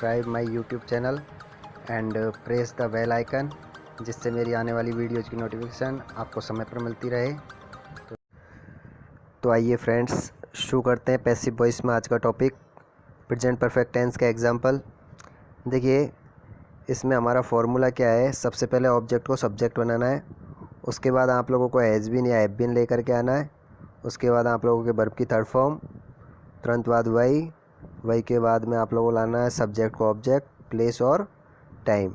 Subscribe my YouTube channel and press the bell icon, जिससे मेरी आने वाली वीडियोज़ की नोटिफिकेशन आपको समय पर मिलती रहे। तो आइए फ्रेंड्स, शुरू करते हैं पैसिव वॉइस में आज का टॉपिक, प्रेजेंट परफेक्ट टेंस का एग्जांपल। देखिए, इसमें हमारा फॉर्मूला क्या है। सबसे पहले ऑब्जेक्ट को सब्जेक्ट बनाना है, उसके बाद आप लोगों को हैज़ बीन या हैव बीन लेकर के आना है, उसके बाद आप लोगों के वर्ब की थर्ड फॉर्म, तुरंत बाद वही के बाद में आप लोगों को लाना है सब्जेक्ट को ऑब्जेक्ट, प्लेस और टाइम।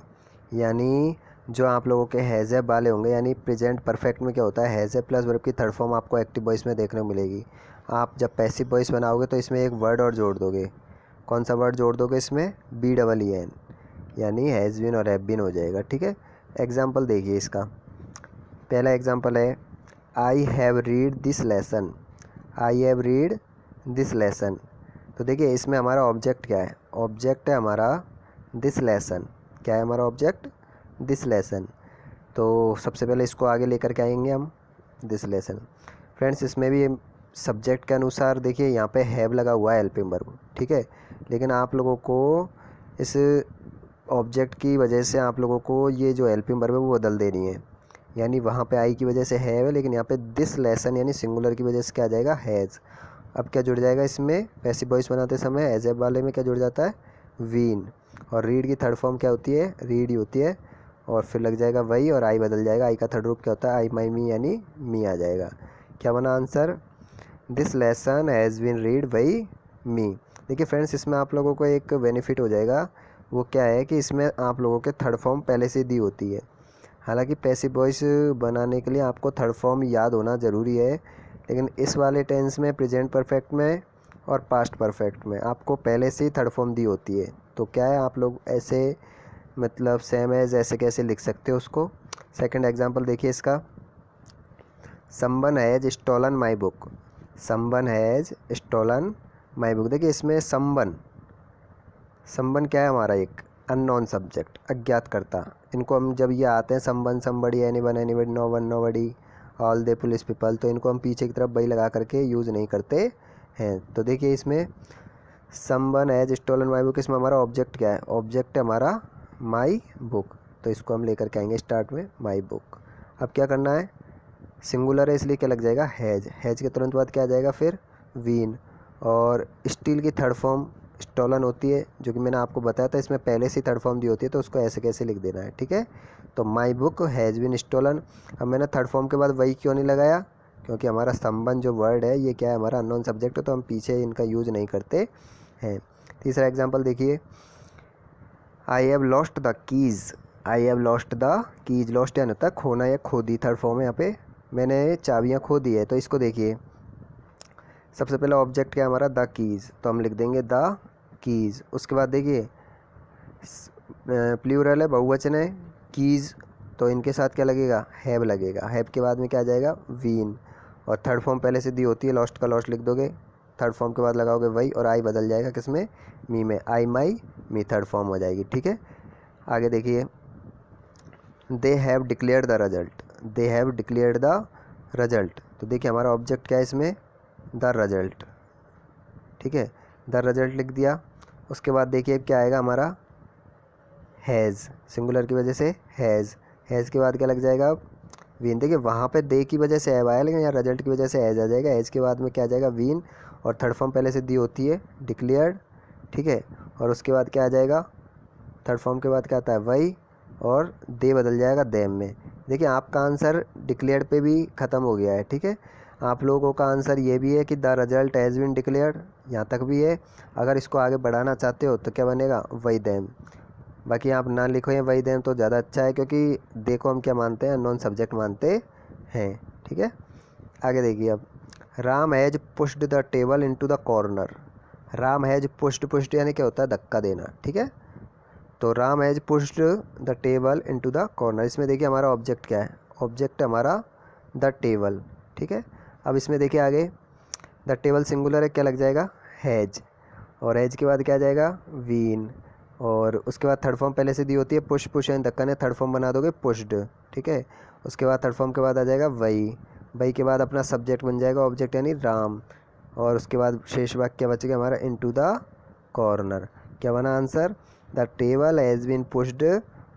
यानी जो आप लोगों के हैज़ हैव वाले होंगे, यानी प्रेजेंट परफेक्ट में क्या होता है, हैज़ हैव प्लस वर्ब की थर्ड फॉर्म आपको एक्टिव वॉइस में देखने को मिलेगी। आप जब पैसिव वॉइस बनाओगे तो इसमें एक वर्ड और जोड़ दोगे। कौन सा वर्ड जोड़ दोगे इसमें? BEEN, यानी हैज़ बीन और हैव बीन हो जाएगा। ठीक है, एग्जाम्पल देखिए इसका। पहला एग्जाम्पल है, I have read this lesson. I have read this lesson. तो देखिए, इसमें हमारा ऑब्जेक्ट क्या है? ऑब्जेक्ट है हमारा दिस लेसन। क्या है हमारा ऑब्जेक्ट? This lesson. तो सबसे पहले इसको आगे लेकर के आएंगे हम, दिस लेसन। फ्रेंड्स, इसमें भी सब्जेक्ट के अनुसार देखिए यहाँ पे हैव लगा हुआ है हेल्पिंग वर्ब, ठीक है, लेकिन आप लोगों को इस ऑब्जेक्ट की वजह से आप लोगों को ये जो हेल्पिंग वर्ब है वो बदल देनी है। यानी वहाँ पे आई की वजह से हैव है, लेकिन यहाँ पे दिस लेसन यानी सिंगुलर की वजह से क्या आ जाएगा? हैज़। अब क्या जुड़ जाएगा इसमें? पैसिव वॉइस बनाते समय एज एब वाले में क्या जुड़ जाता है? वीन। और रीड की थर्ड फॉर्म क्या होती है? रीड ही होती है। और फिर लग जाएगा वही, और आई बदल जाएगा। आई का थर्ड रूप क्या होता है? आई माई मी, यानी मी आ जाएगा। क्या बना answer? This lesson has been read वही मी। देखिए फ्रेंड्स, इसमें आप लोगों को एक बेनिफिट हो जाएगा। वो क्या है कि इसमें आप लोगों के थर्ड फॉर्म पहले से दी होती है। हालांकि पैसिव वॉइस बनाने के लिए आपको थर्ड फॉर्म याद होना ज़रूरी है, लेकिन इस वाले टेंस में, प्रेजेंट परफेक्ट में और पास्ट परफेक्ट में आपको पहले से ही थर्ड फॉर्म दी होती है। तो क्या है, आप लोग ऐसे मतलब सेम एज ऐसे कैसे लिख सकते हो उसको। सेकंड एग्जांपल देखिए इसका, someone has stolen my book. Someone has stolen my book. देखिए इसमें समवन क्या है हमारा? एक अननोन सब्जेक्ट, अज्ञात करता। इनको हम जब ये आते हैं someone, somebody, anyone, anybody, no one, nobody, all the police people, तो इनको हम पीछे की तरफ वही लगा करके यूज़ नहीं करते हैं। तो देखिए इसमें someone has stolen my book, इसमें हमारा ऑब्जेक्ट क्या है? ऑब्जेक्ट है हमारा माई बुक। तो इसको हम लेकर के आएंगे स्टार्ट में, माई बुक। अब क्या करना है? सिंगुलर है इसलिए क्या लग जाएगा? हैज़। हैज़ के तुरंत बाद क्या आ जाएगा फिर? वीन। और स्टील की थर्ड फॉर्म स्टोलन होती है, जो कि मैंने आपको बताया था, इसमें पहले से थर्ड फॉर्म दी होती है, तो उसको ऐसे कैसे लिख देना है। ठीक है, तो my book has been stolen. अब मैंने थर्ड फॉर्म के बाद वही क्यों नहीं लगाया? क्योंकि हमारा संबंध जो वर्ड है ये क्या है? हमारा अननोन सब्जेक्ट है, तो हम पीछे इनका यूज़ नहीं करते हैं। तीसरा एग्जाम्पल देखिए, I have lost the keys. I have lost the keys. Lost यानी होता है खोना या खो दी, थर्ड फॉर्म है यहाँ पे। मैंने चाबियाँ खो दी है। तो इसको देखिए, सबसे पहले ऑब्जेक्ट क्या है हमारा? द कीज़, तो हम लिख देंगे द कीज़। उसके बाद देखिए प्लूरल है, बहुवचन है, कीज़, तो इनके साथ क्या लगेगा? हैव लगेगा। हैव के बाद में क्या आ जाएगा? वीन। और थर्ड फॉर्म पहले से दी होती है, लॉस्ट का लॉस्ट लिख दोगे, थर्ड फॉर्म के बाद लगाओगे वही, और आई बदल जाएगा किसमें? मी में। आई माई मी थर्ड फॉर्म हो जाएगी। ठीक है, आगे देखिए, they have declared the result. They have declared the result. तो देखिए हमारा ऑब्जेक्ट क्या है इसमें? The result. ठीक है, द रिजल्ट लिख दिया। उसके बाद देखिए क्या आएगा हमारा? हैज़। सिंगुलर की वजह से हैज़। हैज़ के बाद क्या लग जाएगा? अब वीन। देखिए वहाँ पे दे की वजह से हैव आया, लेकिन यहाँ रिजल्ट की वजह से हैज़ आ जाएगा। हैज़ के बाद में क्या आ जाएगा? वीन। और थर्ड फॉर्म पहले से दी होती है, डिक्लेयर्ड। ठीक है, और उसके बाद क्या आ जाएगा? थर्ड फॉर्म के बाद क्या आता है? वही, और दे बदल जाएगा देम में। देखिए आपका आंसर डिक्लेयर्ड पे भी ख़त्म हो गया है। ठीक है, आप लोगों का आंसर ये भी है कि the result has been declared, यहाँ तक भी है। अगर इसको आगे बढ़ाना चाहते हो तो क्या बनेगा? वही देम। बाकी आप ना लिखो ये वही देम तो ज़्यादा अच्छा है, क्योंकि देखो हम क्या मानते हैं? नॉन सब्जेक्ट मानते हैं। ठीक है, आगे देखिए अब, Ram has pushed the table into the corner. Ram has pushed, pushed यानी क्या होता है? धक्का देना। ठीक है, तो Ram has pushed the table into the corner. इसमें देखिए हमारा ऑब्जेक्ट क्या है? ऑब्जेक्ट है हमारा द टेबल। ठीक है, अब इसमें देखिए आगे, द टेबल सिंगुलर है, क्या लग जाएगा? हैज़। और हैज़ के बाद क्या आ जाएगा? वीन। और उसके बाद थर्ड फॉर्म पहले से दी होती है, पुश, पुश एंड धक्का ने थर्ड फॉर्म बना दोगे पुश्ड। ठीक है, उसके बाद थर्ड फॉर्म के बाद आ जाएगा वही। वही के बाद अपना सब्जेक्ट बन जाएगा ऑब्जेक्ट यानी राम। और उसके बाद शेष वाक्य बच गया हमारा इनटू द कॉर्नर। क्या बना answer? The table has been pushed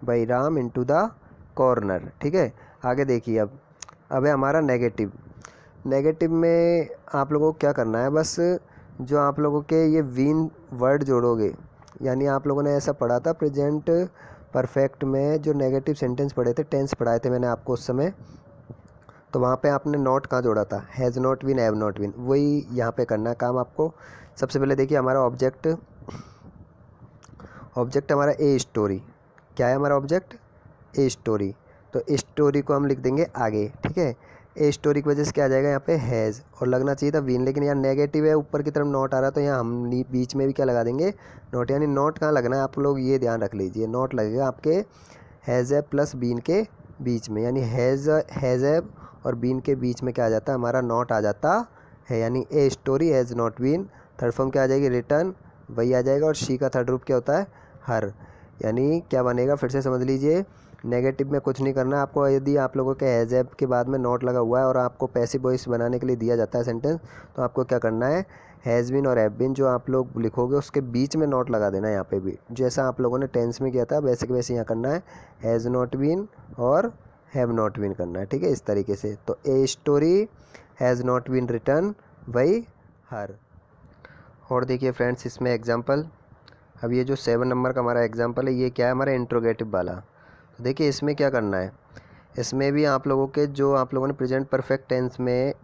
by Ram into the corner. ठीक है, आगे देखिए अब है हमारा नेगेटिव। नेगेटिव में आप लोगों को क्या करना है, बस जो आप लोगों के ये वीन वर्ड जोड़ोगे, यानी आप लोगों ने ऐसा पढ़ा था प्रेजेंट परफेक्ट में जो नेगेटिव सेंटेंस पढ़े थे, टेंस पढ़ाए थे मैंने आपको उस समय, तो वहाँ पे आपने नॉट कहाँ जोड़ा था, has not been, have not been, वही यहाँ पे करना है काम आपको। सबसे पहले देखिए हमारा ऑब्जेक्ट हमारा ए स्टोरी, क्या है हमारा ऑब्जेक्ट, ए स्टोरी, तो ए स्टोरी को हम लिख देंगे आगे। ठीक है, ए स्टोरी की वजह से क्या आ जाएगा यहाँ पे हैज़, और लगना चाहिए था वीन, लेकिन यहाँ नेगेटिव है, ऊपर की तरफ नॉट आ रहा है, तो यहाँ हम बीच में भी क्या लगा देंगे, नॉट। यानी नॉट कहाँ लगना है आप लोग ये ध्यान रख लीजिए, नॉट लगेगा आपके हैज़ ए प्लस बीन के बीच में, यानी हैज़ ए और बीन के बीच में क्या आ जाता है हमारा, नॉट आ जाता है, यानी a story has not been. Third form क्या आ जाएगी, रिटर्न, वही आ जाएगा, और शी का थर्ड रूप क्या होता है, हर। यानी क्या बनेगा, फिर से समझ लीजिए, नेगेटिव में कुछ नहीं करना है आपको। यदि आप लोगों के हैज़ हैव के बाद में नॉट लगा हुआ है और आपको पैसिव वॉइस बनाने के लिए दिया जाता है सेंटेंस, तो आपको क्या करना है, हैज़ बीन और हैव बीन जो आप लोग लिखोगे उसके बीच में नॉट लगा देना है यहाँ पे भी, जैसा आप लोगों ने टेंस में किया था वैसे के वैसे यहाँ करना है, हैज़ नॉट बीन और हैव नॉट बीन करना है। ठीक है, इस तरीके से। तो a story has not been return by her. और देखिए फ्रेंड्स इसमें एग्जाम्पल, अब ये जो 7 नंबर का हमारा एग्जाम्पल है, ये क्या है हमारा इंट्रोगेटिव वाला। तो देखिए इसमें क्या करना है, इसमें भी आप लोगों के जो आप लोगों ने प्रेजेंट परफेक्ट टेंस में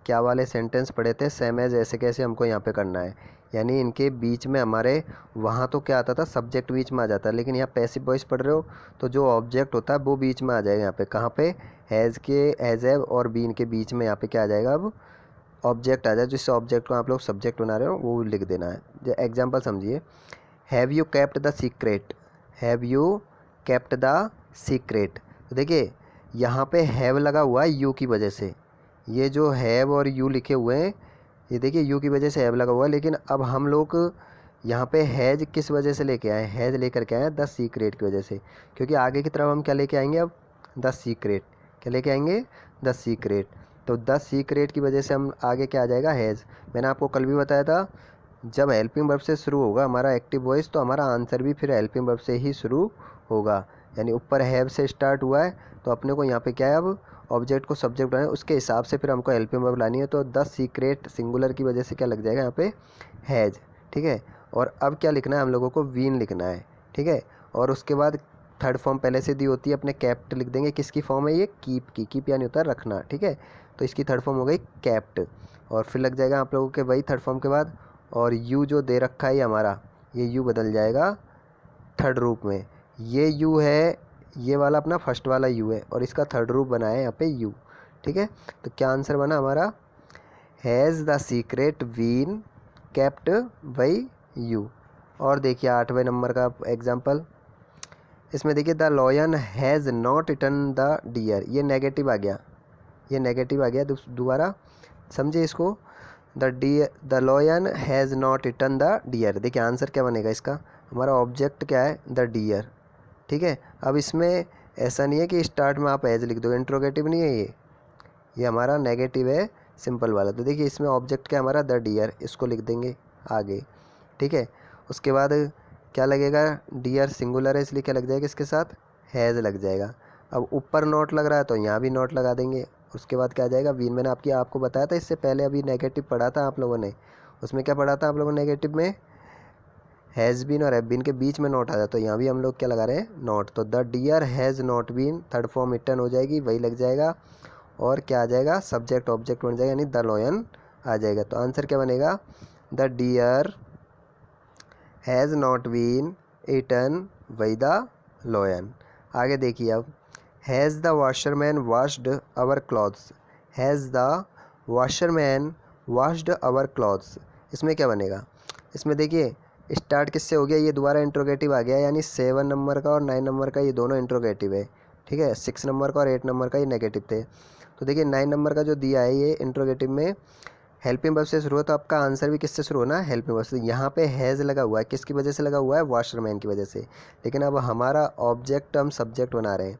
क्या वाले सेंटेंस पढ़े थे, सेम एज ऐसे कैसे हमको यहाँ पे करना है। यानी इनके बीच में हमारे वहाँ तो क्या आता था, सब्जेक्ट बीच में आ जाता है, लेकिन यहाँ पैसिव वॉइस पढ़ रहे हो तो जो ऑब्जेक्ट होता है वो बीच में आ जाएगा। यहाँ पे कहाँ पे, हैज़ के, हैज़ हैव और बीन के बीच में यहाँ पे क्या आ जाएगा, अब ऑब्जेक्ट आ जाए, जिस ऑब्जेक्ट को आप लोग सब्जेक्ट बना रहे हो वो लिख देना है। जो एग्जाम्पल समझिए, have you kept the secret, have you kept the secret. तो देखिए यहाँ पे हैव लगा हुआ है यू की वजह से, ये जो हैव और यू लिखे हुए हैं ये देखिए यू की वजह से हैव लगा हुआ है, लेकिन अब हम लोग यहाँ पे हैज़ किस वजह से लेके आए, हैज़ लेकर के आए द सीक्रेट की वजह से, क्योंकि आगे की तरफ हम क्या लेके आएंगे, अब द सीक्रेट, क्या लेके आएंगे, द सीक्रेट। तो द सीक्रेट की वजह से हम आगे क्या आ जाएगा, हैज़। मैंने आपको कल भी बताया था, जब हेल्पिंग वर्ब से शुरू होगा हमारा एक्टिव वॉइस तो हमारा आंसर भी फिर हेल्पिंग वर्ब से ही शुरू होगा। यानी ऊपर हैव से स्टार्ट हुआ है तो अपने को यहाँ पे क्या है, अब ऑब्जेक्ट को सब्जेक्ट बनाना है, उसके हिसाब से फिर हमको हेल्पिंग वर्ब लानी है। तो द सीक्रेट सिंगुलर की वजह से क्या लग जाएगा यहाँ पे, हैज़। ठीक है, और अब क्या लिखना है हम लोगों को, वीन लिखना है। ठीक है, और उसके बाद थर्ड फॉर्म पहले से दी होती है, अपने कैप्ट लिख देंगे। किसकी फॉर्म है ये, कीप की, कीप यानी होता है रखना। ठीक है, तो इसकी थर्ड फॉर्म हो गई कैप्ट, और फिर लग जाएगा आप लोगों के वही थर्ड फॉर्म के बाद, और यू जो दे रखा है हमारा, ये यू बदल जाएगा थर्ड रूप में। ये यू है, ये वाला अपना फर्स्ट वाला यू है, और इसका थर्ड रूप बना है यहाँ पे यू। ठीक है, तो क्या आंसर बना हमारा, has the secret been kept by you. और देखिए 8वें नंबर का एग्जाम्पल, इसमें देखिए the lion has not eaten the deer, ये नेगेटिव आ गया, ये नेगेटिव आ गया दोबारा समझे इसको। The lion has not eaten the deer. देखिए आंसर क्या बनेगा इसका, हमारा ऑब्जेक्ट क्या है, द डियर। ठीक है, अब इसमें ऐसा नहीं है कि स्टार्ट में आप एज लिख दो, इंट्रोगेटिव नहीं है ये हमारा नेगेटिव है सिंपल वाला। तो देखिए इसमें ऑब्जेक्ट क्या हमारा, द डियर, इसको लिख देंगे आगे। ठीक है, उसके बाद क्या लगेगा, डियर सिंगुलर है इसलिए क्या लग जाएगा इसके साथ, हैज़ लग जाएगा। अब ऊपर नोट लग रहा है तो यहाँ भी नोट लगा देंगे। उसके बाद क्या आ जाएगा, वीन। मैंने आपको बताया था इससे पहले, अभी नेगेटिव पढ़ा था आप लोगों ने, उसमें क्या पढ़ा था आप लोगों ने नेगेटिव में, हैज़ बीन और हैव बीन के बीच में नोट आ जाता, तो यहाँ भी हम लोग क्या लगा रहे हैं, नोट। तो the deer has not been, third form eaten हो जाएगी, वही लग जाएगा, और क्या आ जाएगा, सब्जेक्ट ऑब्जेक्ट बन जाएगा, यानी द लॉयन आ जाएगा। तो आंसर क्या बनेगा, the deer has not been eaten by the lion. आगे देखिए अब, has the washerman washed our clothes, has the washerman washed our clothes, इसमें क्या बनेगा, इसमें देखिए स्टार्ट किससे हो गया, ये दोबारा इंट्रोगेटिव आ गया, यानी 7 नंबर का और 9 नंबर का ये दोनों इंट्रोगेटिव है। ठीक है, 6 नंबर का और 8 नंबर का ये नेगेटिव थे। तो देखिए 9 नंबर का जो दिया है ये इंट्रोगेटिव में हेल्पिंग वर्ब से शुरू हो, तो आपका आंसर भी किससे शुरू होना है, हेल्पिंग वर्ब से। यहाँ पे हैज़ लगा हुआ है, किसकी वजह से लगा हुआ है, वॉशरमैन की वजह से। लेकिन अब हमारा ऑब्जेक्ट हम सब्जेक्ट बना रहे हैं,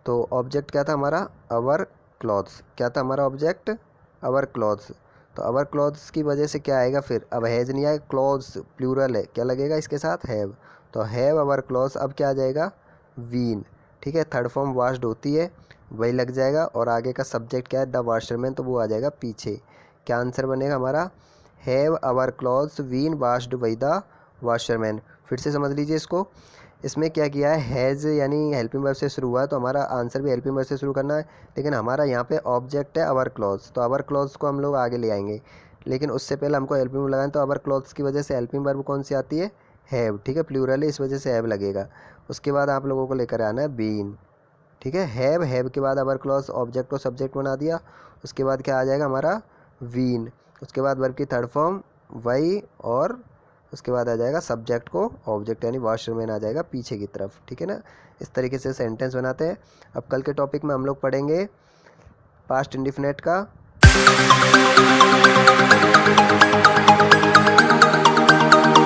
तो ऑब्जेक्ट क्या था हमारा, अवर क्लॉथ्स। क्या था हमारा ऑब्जेक्ट, अवर क्लॉथ्स। तो अवर क्लॉथ्स की वजह से क्या आएगा फिर, अब हैज़ नहीं आएगा, क्लॉथ्स प्लूरल है, क्या लगेगा इसके साथ, हैव। तो हैव आवर क्लॉथ्स अब क्या आ जाएगा, बीन। ठीक है, थर्ड फॉर्म वाश्ड होती है वही लग जाएगा, और आगे का सब्जेक्ट क्या है, द वाशरमैन, तो वो आ जाएगा पीछे। क्या आंसर बनेगा हमारा, have our clothes been washed by the washerman. फिर से समझ लीजिए इसको, इसमें क्या किया है, हैज़ यानी हेल्पिंग वर्ब से शुरू हुआ है, तो हमारा आंसर भी हेल्पिंग वर्ब से शुरू करना है, लेकिन हमारा यहाँ पे ऑब्जेक्ट है आवर क्लॉथ्स, तो आवर क्लॉथ्स को हम लोग आगे ले आएंगे, लेकिन उससे पहले हमको हेल्पिंग वर्ब लगाना है। तो आवर क्लॉथ्स की वजह से हेल्पिंग वर्ब कौन सी आती है, हैव। ठीक है, प्लूरल है इस वजह से हैव लगेगा। उसके बाद आप लोगों को लेकर आना है बीन। ठीक है, हैव के बाद आवर क्लॉथ्स ऑब्जेक्ट को सब्जेक्ट बना दिया। उसके बाद क्या आ जाएगा हमारा, बीन। उसके बाद वर्ब की थर्ड फॉर्म वही, और उसके बाद आ जाएगा सब्जेक्ट को ऑब्जेक्ट यानी वाशरमैन आ जाएगा पीछे की तरफ। ठीक है ना, इस तरीके से सेंटेंस बनाते हैं। अब कल के टॉपिक में हम लोग पढ़ेंगे पास्ट इंडिफिनिट का